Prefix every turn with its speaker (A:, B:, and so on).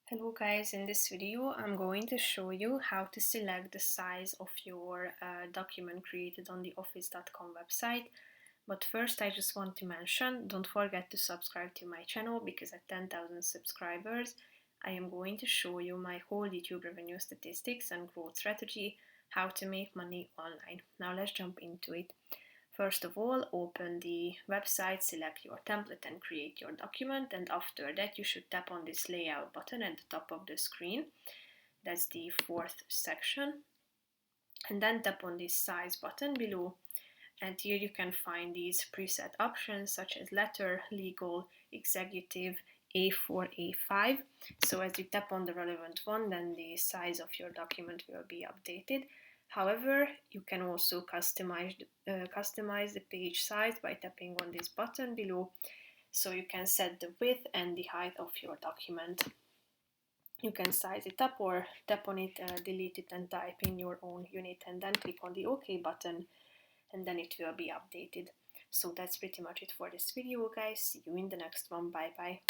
A: Hello guys, in this video I'm going to show you how to select the size of your document created on the office.com website. But first I just want to mention, don't forget to subscribe to my channel because at 10,000 subscribers I am going to show you my whole YouTube revenue statistics and growth strategy, how to make money online. Now let's jump into it. First of all, open the website, select your template and create your document, and after that you should tap on this layout button at the top of the screen. That's the fourth section. And then tap on this size button below, and here you can find these preset options such as letter, legal, executive, A4, A5. So as you tap on the relevant one, then the size of your document will be updated. However, you can also customize the page size by tapping on this button below. So you can set the width and the height of your document. You can size it up or tap on it, delete it and type in your own unit, and then click on the OK button, and then it will be updated. So that's pretty much it for this video guys. See you in the next one. Bye bye.